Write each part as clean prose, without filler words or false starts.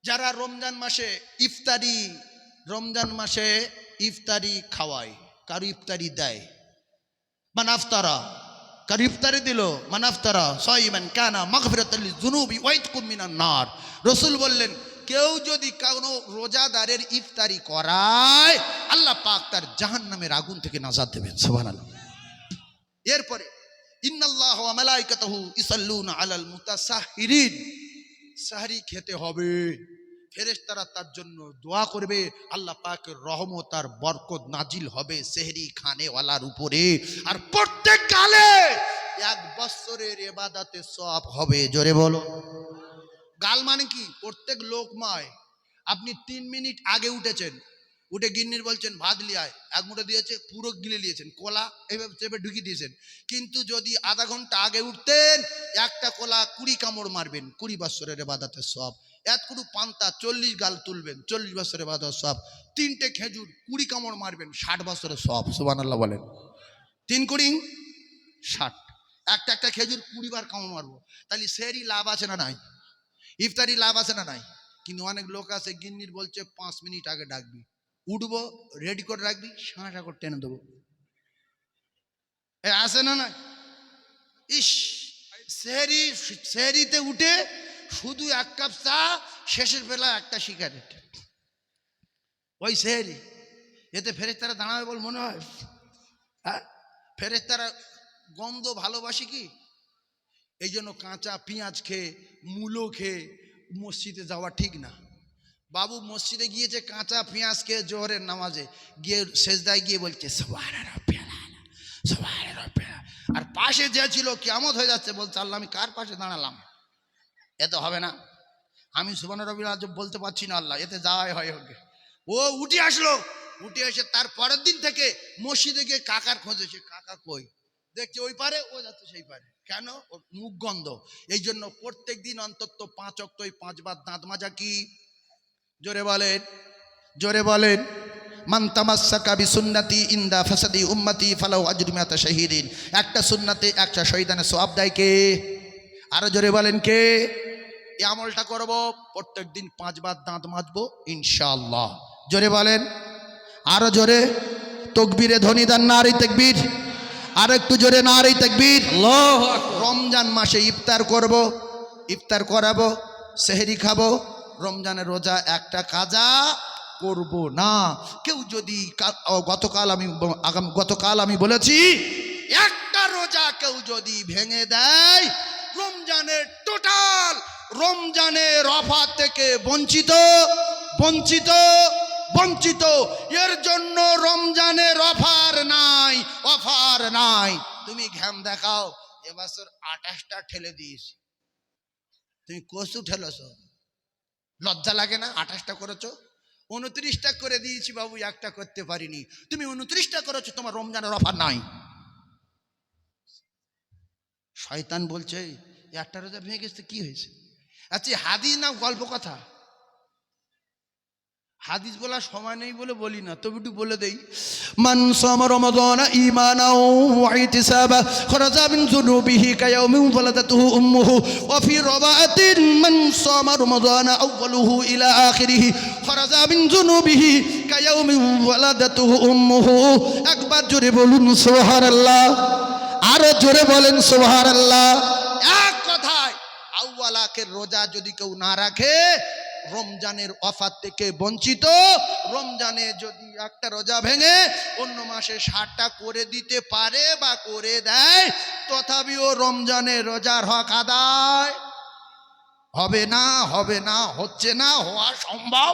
যারা রমজান মাসে ইফতারি খাওয়ায়, কারো ইফতারি দেয়, মানাফতারা, কারো ইফতারি দিল, মানাফতারা সাইমান কানা মাগফিরাতাল লিযুনুবি ওয়া ইতকুম মিনান নার। রাসূল বললেন, কেউ যদি কোনো রোজাদারের ইফতারি করায়, আল্লাহ পাক তার জাহান্নামের আগুন থেকে নাজাত দেবেন। সুবহানাল্লাহ। এরপরে ইন্নাল্লাহা ওয়া মালাইকাতাহু ইসাল্লুনা আলাল মুতাসাহহিরিন, সাহরি খেতে হবে, ফেরেশতারা তার জন্য দোয়া করবে, আল্লাহ পাকের রহমত আর বরকত নাজিল হবে সেহরি খানেওয়ালার উপরে, আর প্রত্যেক গালে 1 বছরের ইবাদতে সওয়াব হবে। জোরে বলো। গাল মানে কি? প্রত্যেক লোকমায় আপনি 3 মিনিট আগে উঠেছেন, উঠে গিন্নির বলছেন ভাত লিয়ায়, 1 মুঠো দিয়েছে, পুরো গিলে নিয়েছেন, কোলা এইভাবে চেপে ঢুকিয়ে দিয়েছেন। কিন্তু যদি আধা ঘন্টা আগে উঠতেন, একটা কোলা 20 কামড় মারবেন, 20 বছরের ইবাদতে সওয়াব। 1 কুড়ু পান্তা 40 গাল তুলবেন, 40 বছরের ইবাদতে সওয়াব। 3টে খেজুর 20 কামড় মারবেন, 60 বছরের সওয়াব। সুবহানাল্লাহ বলেন। 3 কুড়ি 60, একটা খেজুর 20 বার কামড় মারবো, তাহলে সেহরি লাভ আছে না নাই? ইফতারি লাভ আছে না নাই? কিন্তু অনেক লোক আছে, গিন্নির বলছে 5 মিনিট আগে ডাকবি, উঠবো, রেডি করে রাখবি, সাঁটা করে টেনে দেবো। আছে না না? ইস, সেহরিতে উঠে শুধু 1 কাপ চা, শেষের বেলা একটা সিগারেট, ওই সেহরি। এতে ফেরেশতারা দাঁড়াবে বল মনে হয়? হ্যাঁ, ফেরেশতারা গন্ধ ভালোবাসি কি? এই জন্য কাঁচা পেঁয়াজ খেয়ে, মূলো খেয়ে মসজিদে যাওয়া ঠিক না। বাবু মসজিদে গিয়েছে কাঁচা পেঁয়াজ খেয়ে জোহরের নামাজে গিয়ে সেজদায় গিয়ে বলছে সুবহান রাব্বিয়াল আলা, সুবহান রাব্বিয়াল, আর পাশে যে ছিল কিয়ামত হয়ে যাচ্ছে, বলছে আল্লাহ আমি কার পাশে দাঁড়ালাম? এতে হবে না, আমি সুবহান রাব্বিয়াল আযম বলতে পারছি না আল্লাহ, এতে যাওয়াই হয় হোক। ও উঠে আসলো, উঠে এসে তার পরের দিন থেকে মসজিদে গিয়ে কাকার খোঁজেছে, কাকা কই, দেখছে ওই পারে, ও যাচ্ছে সেই পারে। কেন? ওর মুখ গন্ধ। এই জন্য প্রত্যেক দিন অন্তত 5 ওয়াক্ত 5 বার দাঁত মাজা কি? জোরে বলেন, জোরে বলেন। মান তামাসসাকা বিসুন্নতি ইনদা ফাসাদি উম্মতি ফালাউ আজরু মিআতা শাহীদিন। একটা সুন্নাতে 100 শহীদানের সওয়াব দেয় কে? আরো জোরে বলেন কে? এই আমলটা করব, প্রত্যেক দিন 5 বার দাঁত মাজবো ইনশাআল্লাহ। জোরে বলেন, আরো জোরে। তাকবীরে ধ্বনি দেন, নারে তাকবীর। আর একটু জোরে, নারে তাকবীর। আল্লাহু আকবার। রমজান মাসে ইফতার করব, ইফতার করাবো, সেহরি খাবো। রমজানের রোজা একটা কাজা করব না। কেউ যদি গতকাল আমি বলেছি, একটা রোজা কেউ যদি ভেঙে দেয়, রমজানের টোটাল রমজানের অফার থেকে বঞ্চিত, বঞ্চিত, বঞ্চিত। এর জন্য রমজানের অফার নাই, অফার নাই। তুমি ঘাম দেখাও, এবছর 28টা ঠেলে দিস, তুমি কসু ঠেলেছো, লজ্জা লাগে না? 28টা করেছো, 29টা করে দিয়েছি বাবু, একটা করতে পারিনি। তুমি 29টা করেছো, তোমার রমজানের অফার নাই। শয়তান বলছে একটা রোজা ভেঙে গেছে, কি হয়েছে? আচ্ছা, হাদিস না গল্প কথা? হাদিস বলার সময় নেই বলে বলি না, তবে একটু বলে দেই। মান সামা রমাদান ঈমানাও ওয়া ইহতিসাবা খারাজা মিন যুনুবিহি কায়াউমিন ওয়ালাদাতুহু উম্মুহু ওয়া ফি রাওয়াতিন মান সামা রমাদান আউয়ালুহু ইলা আখিরিহি খারাজা মিন যুনুবিহি কায়াউমিন ওয়ালাদাতুহু উম্মুহু। একবার জোরে বলুন সুবহানাল্লাহ, আরো জোরে বলেন সুবহানাল্লাহ। এক কথায়, আউয়াল আখির রোজা যদি কেউ না রাখে, রমজানের অফার থেকে বঞ্চিত। রমজানে যদি একটা রোজা ভেঙে অন্য মাসে 60টা করে দিতে পারে বা করে দেয়, তথাপিও রমজানের রোজার হক আদায় হবে না, হবে না, হচ্ছে না, হওয়া সম্ভব।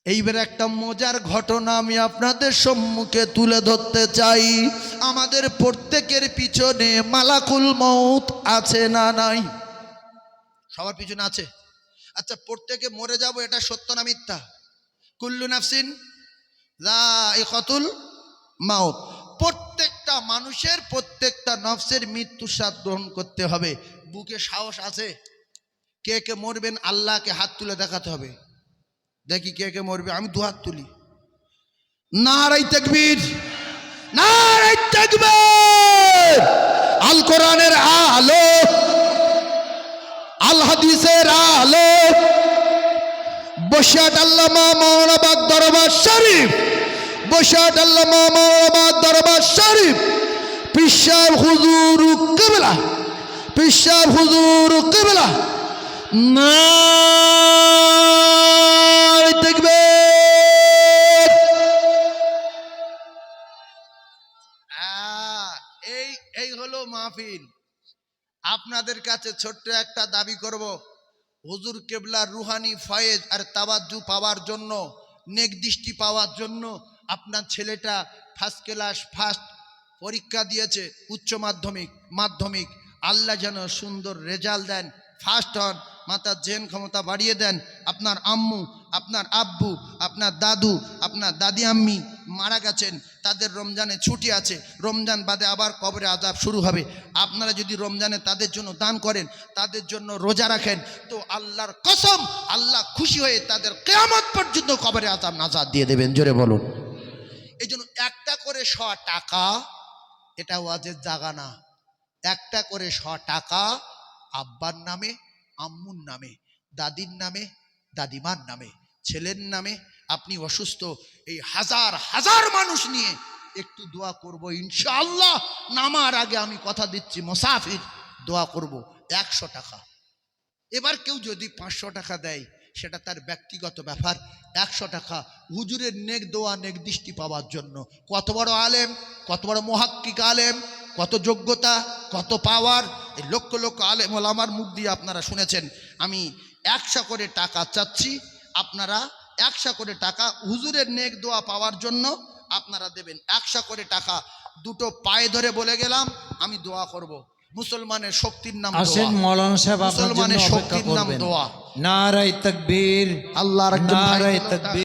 এইবার একটা মজার ঘটনা আমি আপনাদের সম্মুখে তুলে ধরতে চাই। আমাদের প্রত্যেকের পিছনে মালাকুল মউত আছে না নাই? সবার পিছনে আছে। আচ্ছা, প্রত্যেকে মরে যাব, এটা সত্য না মিথ্যা? কুল্লু নাফসিন যায়িকাতুল মাউত। প্রত্যেকটা মানুষের, প্রত্যেকটা নফসের মৃত্যুর স্বাদ গ্রহণ করতে হবে। বুকে সাহস আছে? কে কে মরবেন আল্লাহকে হাত তুলে দেখাতে হবে। দেখি কে কে মরবে, আমি 2 হাত তুলি। নারে তাকবীর, নারে তাকবীর। আল কোরআনের আলো, আল হাদিসের আলো বসিয়াট আল্লামা মাওলানা দরবার শরীফ বসিয়াট আল্লামা মাওলানা দরবার শরীফ পীর সাহেব হুজুর কিবলা পীর সাহেব হুজুর কিবলা নারে তাকবীর। এই হলো মাহফিল। আপনাদের কাছে ছোট্ট একটা দাবি করব, হুজুর কেবলার রুহানি ফয়েজ আর তাওয়াজ্জু পাওয়ার জন্য, নেক দৃষ্টি পাওয়ার জন্য আপনার ছেলেটা ফার্স্ট ক্লাস ফার্স্ট পরীক্ষা দিয়েছে, উচ্চ মাধ্যমিক। আল্লাহ যেন সুন্দর রেজাল্ট দেন, ফার্স্ট হন, মাতার জেন ক্ষমতা বাড়িয়ে দেন। আপনার আম্মু, আপনার আব্বু, আপনার দাদু, আপনার দাদি আম্মি মারা গেছেন, তাদের রমজানে ছুটি আছে, রমজান বাদে আবার কবরে আযাব শুরু হবে। আপনারা যদি রমজানে তাদের জন্য দান করেন, তাদের জন্য রোজা রাখেন, তো আল্লাহর কসম আল্লাহ খুশি হয়ে তাদের কিয়ামত পর্যন্ত কবরে আযাব নাজাত দিয়ে দেবেন। জোরে বলুন। এই জন্য একটা করে 100 টাকা, এটা ওয়াজের জায়গা না, একটা করে 100 টাকা আব্বার নামে, আম্মুর নামে, দাদির নামে, দাদিমার নামে, ছেলের নামে। আপনি অসুস্থ, এই হাজার হাজার মানুষ নিয়ে একটু দোয়া করব ইনশাআল্লাহ। নামার আগে আমি কথা দিচ্ছি, মুসাফির দোয়া করব 100 টাকা। এবার কেউ যদি 500 টাকা দেয় সেটা তার ব্যক্তিগত ব্যাপার। 100 টাকা হুজুরের নেক দোয়া, নেক দৃষ্টি পাওয়ার জন্য। কত বড় আলেম, কত বড় মুহাক্কিক আলেম, কত যোগ্যতা, কত পাওয়ার। এই লক্ষ লক্ষ আলেম ওলামার মুখ দিয়ে আপনারা শুনেছেন। আমি 100 করে টাকা চাচ্ছি, আপনারা 100 করে টাকা হুজুরের নেক দোয়া পাওয়ার জন্য আপনারা দেবেন। 100 করে টাকা। দুটো পায়ে ধরে বলে গেলাম, আমি দোয়া করব। মুসলমানের শক্তির নাম দোয়া। আসেন মাওলানা সাহেব, আপনার জন্য মুসলমানের অপেক্ষা শক্তির নাম করবেন। দোয়া। নারায়ে তাকবীর, আল্লাহর একজন ভাই নারায়ে ছিল, তাকবীর।